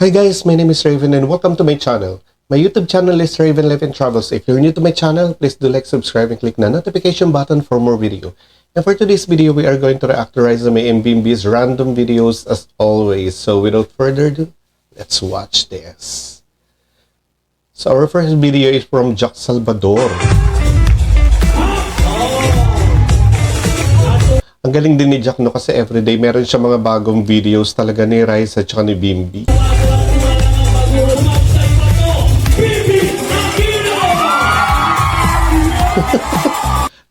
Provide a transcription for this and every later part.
Hi guys, my name is Raven and welcome to my channel. My YouTube channel is Raven Life and Travels. If you're new to my channel, please do like, subscribe, and click the notification button for more video. And for today's video, we are going to react to Rizame and Bimbi's random videos as always. So without further ado, let's watch this. So our first video is from Jack Salvador. Ang galing din ni Jack, no, kasi everyday meron siya mga bagong videos talaga ni Rice at saka ni Bimbi.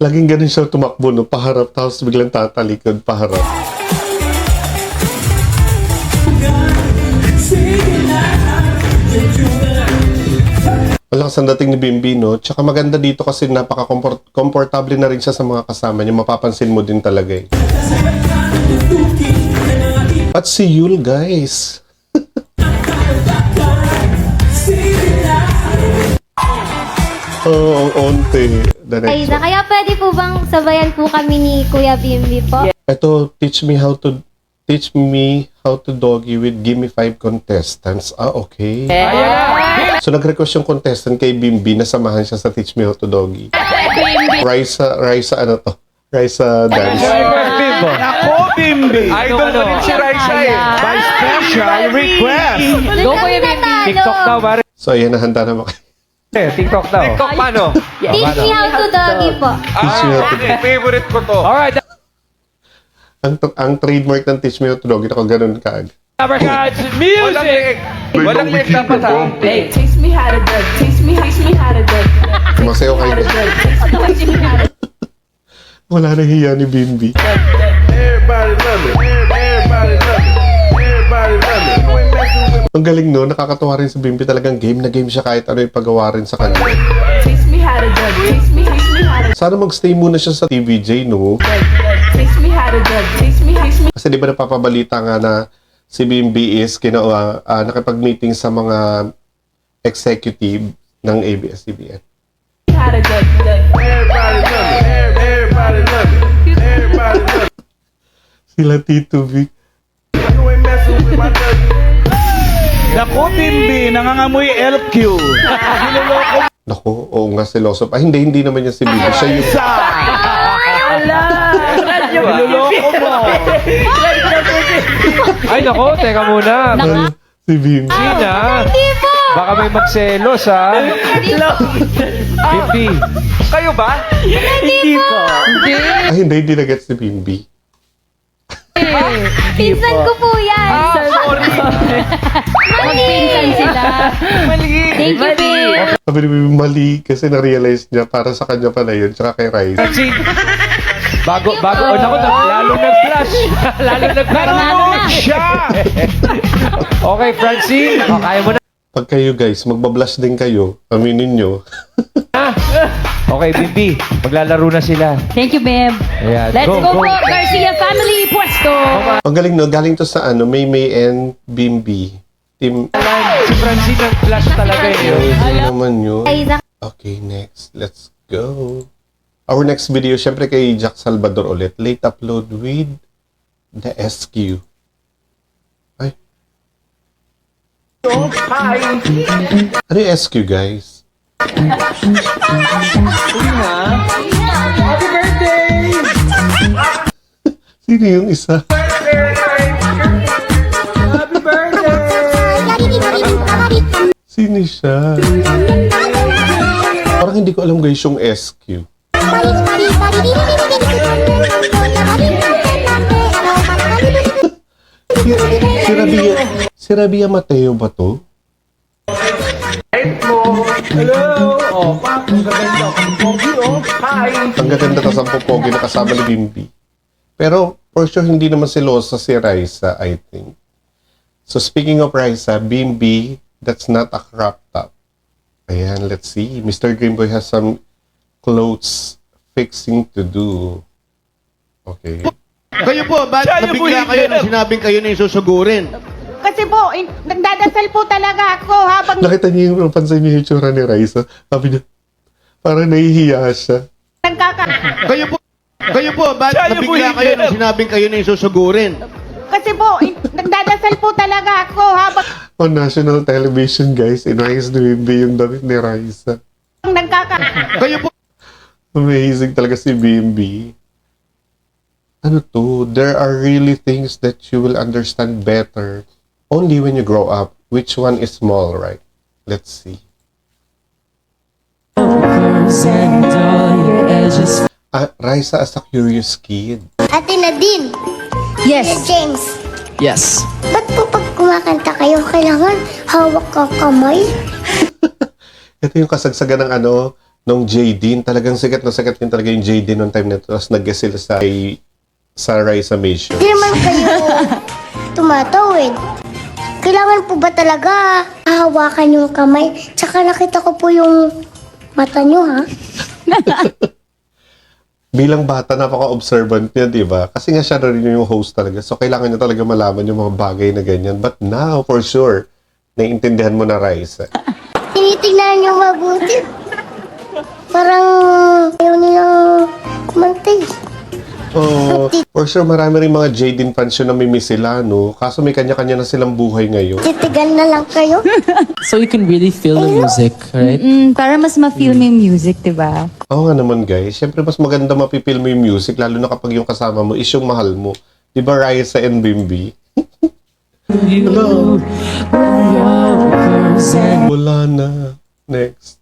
Laging ganun siya tumakbo, no, paharap tapos biglang tatalikod paharap. Malakas ang dating ni Bimbi, no? Tsaka maganda dito kasi napaka-komportable na rin siya sa mga kasama niya. Mapapansin mo din talaga eh. At si Yul, guys. Oh, onte. Aiza, kaya pwede po bang sabayan po kami ni Kuya Bimbi po? Ito, teach me how to doggy with Gimme 5 contestants. Ah, okay. So, nag-request yung contestant kay Bimbi na samahan siya sa Teach Me How to Doggy. Raisa, ano to? Raisa dance. Ako, Bimbi! Idol ko rin si Raisa eh. By special request! Go Kuya Bimbi! TikTok daw, pare. So, ayan, nahanda na kayo. TikTok daw. TikTok paano? Teach me how to doggy po. Teach me how to okay. Favorite ko to. Alright, Ang trademark ng Teach Me How to Doggy, ako ganun kaag. God's Walang music! leeg. Walang leeg dapat ha. Hey, teach me how to duck. Teach me how to duck. Masayaw kayo. Teach me how to Wala na hiya ni Bimbi. Everybody love it. Everybody love it. Everybody love it. You ain't messing with Ang galing, no? Nakakatawa rin si Bimbi. Talagang game na game siya kahit ano yung pagawa rin sa kanya. teach me how to duck. Teach me how to Sana magstay muna siya sa TVJ, no? duck. Teach me how to duck. Teach me Kasi di ba napapabalita nga na si Bimbi is nakipag-meeting sa mga executive ng ABS-CBN. how to duck. everybody love it. Everybody love it. Everybody love it. Sila Tito Vic. You ain't messing with my ducky. Naku, Bimbi, nangangamoy LQ. Niloloko Naku, oo nga, seloso pa. Hindi naman yan si Bimbi. Siya yung... Niloloko mo. Ay, nako, teka muna. si Bimbi. Sina? Baka may magselos, ha? Bimbi. Kayo ba? Hindi ko. Ah, hindi na get si Bimbi. Pinsan ko po yan. Sorry. Magpinsan sila. Thank you, Bim. Sabi ni Bimbi, mali kasi na-realize niya para sa kanya pala yun, tsaka kay Rice. Francine. Bago, oh, naku, lalo nag-flash. Lalo nag-flash. Siya! Okay, Francine. O, kaya mo na. Pag kayo guys, magbablush din kayo, aminin nyo. Okay, Bimbi. Maglalaro na sila. Thank you, Bim. Ayan. Let's go po, Garcia family, pwesto! Ang galing, no? Galing to sa Maymay and Bimbi. Team... Si Francine nag-flash talaga eh. Amazing naman yun. Aiza, Okay, next. Let's go. Our next video, syempre kay Jack Salvador ulit. Late upload with the SQ. Ay. Ano yung SQ, guys? Happy birthday! Sino yung isa? Happy birthday! Sino siya? Parang hindi ko alam, guys, yung SQ. Si Rabia Mateo ba to? Hello! Oh, Pak, ang gaganda. Pogi, oh. Hi! Ang gaganda ka sa popogi na kasama ni Bimbi. Pero, for sure, hindi naman silosa si Raisa, I think. So, speaking of Raisa, Bimbi, that's not a crop top. Ayan, let's see. Mr. Greenboy has some clothes fixing to do. Okay. Kayo po, ba't Siya yung nabigla kayo nung sinabing kayo na yung susugurin? Kasi po, nagdadasal po talaga ako habang Nakita niyo yung napansin niyo yung itsura ni Raisa. Sabi niya, parang nahihiya siya. nagkaka... Kayo po, ba't Siya yung nabigla kayo nung sinabing kayo na yung susugurin? Kasi po, nagdadasal po talaga ako habang... On national television, guys, inayos ni Bimbi yung damit ni Raisa. Kayo po, Amazing talaga si Bimbi. Ano to? There are really things that you will understand better only when you grow up. Which one is small, right? Let's see. Raisa as a curious kid. Ate Nadine. Yes. Kuya James. Yes. Ba't po pag kumakanta kayo, kailangan hawak ka kamay? Ito yung kasagsagan ng nung Jaydeen. Talagang sikat na sikat din talaga yung Jaydeen noong time na ito. Tapos nag-guest sila sa Raisa Mission. Hindi naman kayo tumatawid. Kailangan po ba talaga hahawakan yung kamay? Tsaka nakita ko po yung mata nyo, ha? Bilang bata, napaka-observant niya, di ba? Kasi nga siya na rin yung host talaga. So, kailangan niya talaga malaman yung mga bagay na ganyan. But now, for sure, naiintindihan mo na, Raisa. Tinitingnan nyo mabuti. Parang ayaw nilang kumantay. Oh, for sure, marami rin mga Jaydeen fans yun na mimiss sila, no? Kaso may kanya-kanya na silang buhay ngayon. Titigan na lang kayo. So you can really feel the music, right? Para mas ma-feel mo yung music, diba? Oo nga naman, guys. Siyempre, mas maganda mapipil mo yung music, lalo na kapag yung kasama mo is yung mahal mo. Di ba, Raisa and Bimbi? Hello. Wala na. Next.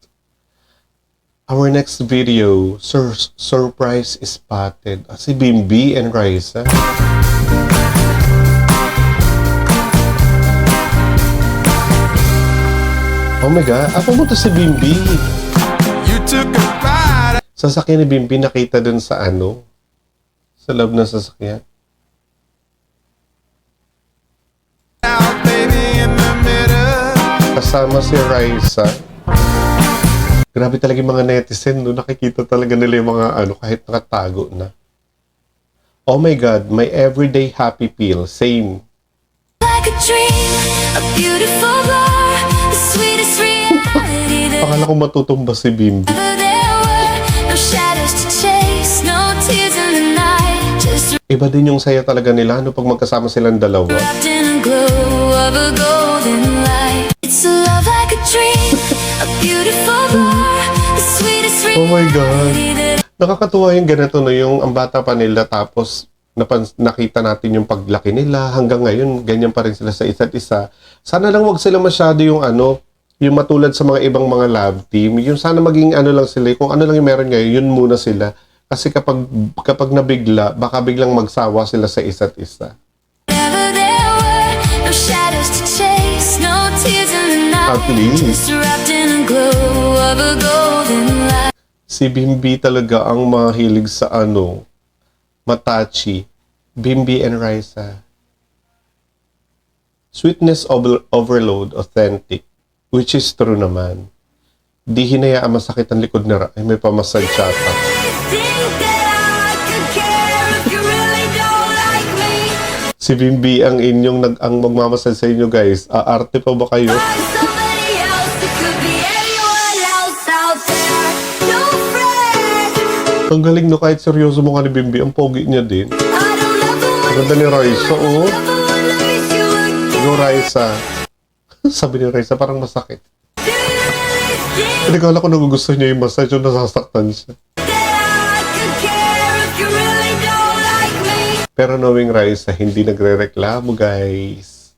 Our next video, surprise is spotted. Si Bimbi and Raisa. Oh my God, apa mo to si Bimbi? Sasakyan ni Bimbi nakita dun sa sa loob ng sasakyan. Kasama si Raisa. Grabe talaga yung mga netizen, no? Nakikita talaga nila yung mga kahit nakatago na. Oh my God, my everyday happy pill. Same. Akala ko matutumba si Bimbi. Iba din yung saya talaga nila pag magkasama silang dalawa. Oh my God. Nakakatuwa yung ganito na yung ang bata pa nila tapos nakita natin yung paglaki nila hanggang ngayon ganyan pa rin sila sa isa't isa. Sana lang wag sila masyado yung yung matulad sa mga ibang mga love team. Yung sana maging lang sila, kung ano lang yung meron ngayon, yun muna sila. Kasi kapag nabigla, baka biglang magsawa sila sa isa't isa. At least, si Bimbi talaga ang mahilig sa matachi. Bimbi and Raisa. Sweetness overload, authentic. Which is true naman. Di hinayaan masakit ang likod na ay may pamasad chata. Si Bimbi ang inyong ang magmamasad sa inyo, guys. Aarte pa ba kayo? Ang galing, no? Kahit seryoso mo ka ni Bimbi, ang pogi niya din. Ang ganda ni Raisa, oh. Yung Raisa. Sabi ni Raisa, parang masakit. Hindi ko alam kung nagugustuhan niya yung massage o nasasaktan siya. Pero knowing Raisa, hindi nagre-reklamo, guys.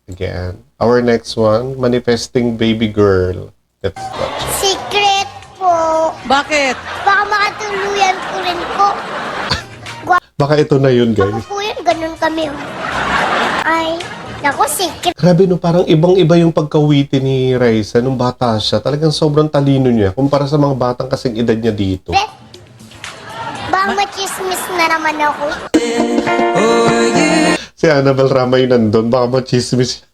Again. Our next one, manifesting baby girl. Let's watch. Secret po. Bakit? Baka makatuluyan ko rin po. Baka ito na yun, Ako guys. po yun, ganun kami. Ay, naku, secret. Grabe, no? Parang ibang-iba yung pagkawiti ni Raisa nung bata siya. Talagang sobrang talino niya kumpara sa mga batang kasing edad niya dito. Baka machismis na naman ako. Si Annabel Ramay nandun, baka machismis siya.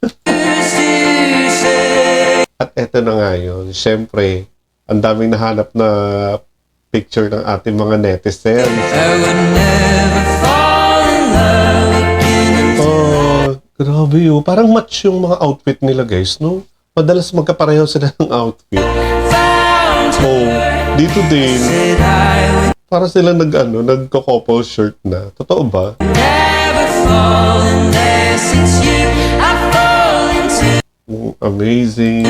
At eto na nga yun. Siyempre, ang daming nahanap na picture ng ating mga netizens. Oh, grabe yun. Parang match yung mga outfit nila, guys, no? Madalas magkapareho sila ng outfit. Oh, dito din. Para sila nagko-couple shirt na. Totoo ba? Amazing.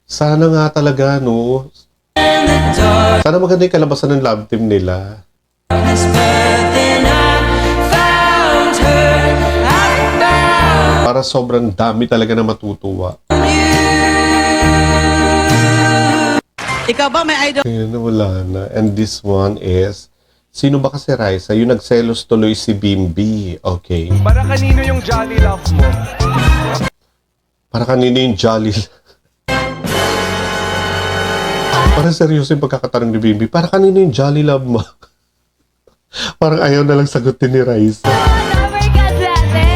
Sana nga talaga, no? Sana maganda yung kalabasan ng love team nila. Para sobrang dami talaga na matutuwa. Ikaw ba may idol? Ayun na, wala na. And this one is, sino ba kasi Raisa? Yung nagselos tuloy si Bimbi. Okay. Para kanino yung jolly love mo? Para kanino yung jolly? Parang seryoso yung pagkakatanong ni Bimbi. Para kanino yung jolly love mo? Parang ayaw na lang sagutin ni Raisa. Number ka natin.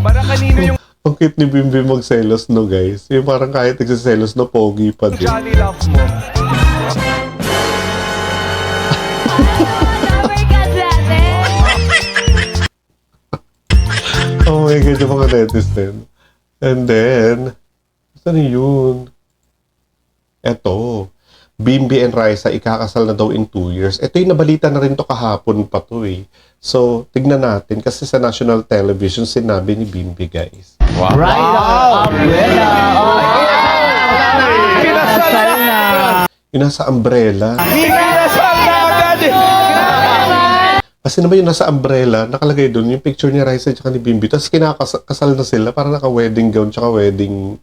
Para kanino yung Ang cute ni Bimbi magselos, no guys? Yung parang kahit nagsiselos na pogi pa din. jolly love mo? Number ka natin. Oh my God, yung mga netizen. And then, saan yun? Eto, Bimbi and Raisa ikakasal na daw in 2 years. Ito yung nabalita na rin to kahapon pa to eh. So, tignan natin kasi sa national television sinabi ni Bimbi, guys. Yung nasa umbrella. Kasi naman yung nasa umbrella, nakalagay doon yung picture ni Raisa at ni Bimbi. Tapos kinakasal na sila, parang naka-wedding gown tsaka wedding...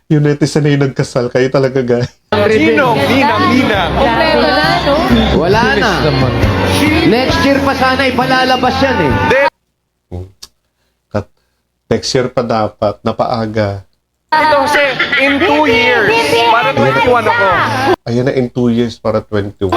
Yung netizen na yung nagkasal, kayo talaga guys. Ninong. Kompleto na, no? Wala na. Next year pa sana ipalalabas yan eh. Next year pa dapat, napaaga. Ito kasi, in 2 years, para 21 ako. Ayan na in 2 years para 21.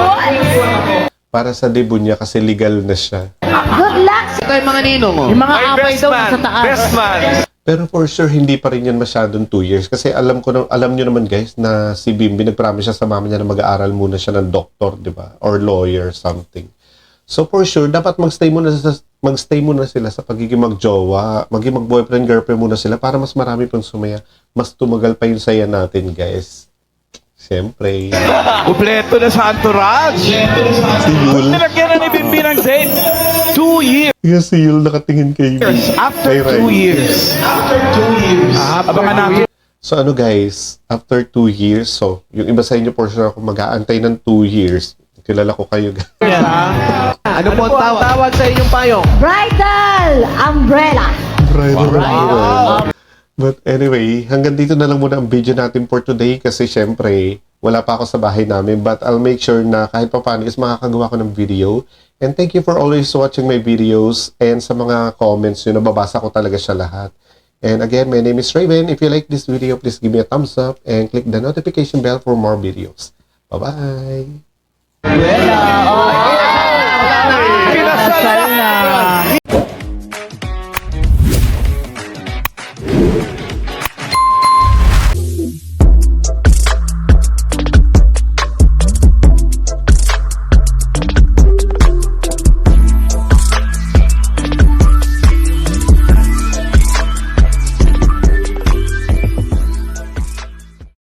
Para sa debut niya kasi legal na siya. Good luck! Ito yung mga ninong mo. Yung mga Ay, away best daw man. sa taas. Best man. Pero for sure, hindi pa rin yan masyadong 2 years. Kasi alam nyo naman guys, na si Bimbi, nag-promise siya sa mama niya na mag-aaral muna siya ng doktor, di ba? Or lawyer, something. So for sure, dapat magstay muna sila sa pagiging magjowa, maging mag-boyfriend, girlfriend muna sila para mas marami pang sumaya. Mas tumagal pa yung saya natin, guys. Siyempre. Kompleto na sa entourage. Si Yul. Nilagyan na ni Bimbi ng date. 2 years. Yes, si Yul nakatingin kay Bimbi. After Kay 2 Rai. years. Abangan natin. So ano guys, after 2 years, so yung iba sa inyo for sure ako mag-aantay ng 2 years. Kilala ko kayo guys. Ano po ang tawag sa inyong payong? Bridal umbrella! But anyway, hanggang dito na lang muna ang video natin for today kasi syempre, wala pa ako sa bahay namin but I'll make sure na kahit pa paano is makakagawa ko ng video. And thank you for always watching my videos and sa mga comments yun, nababasa ko talaga siya lahat. And again, my name is Raven. If you like this video, please give me a thumbs up and click the notification bell for more videos. Bye-bye! Kinasal na.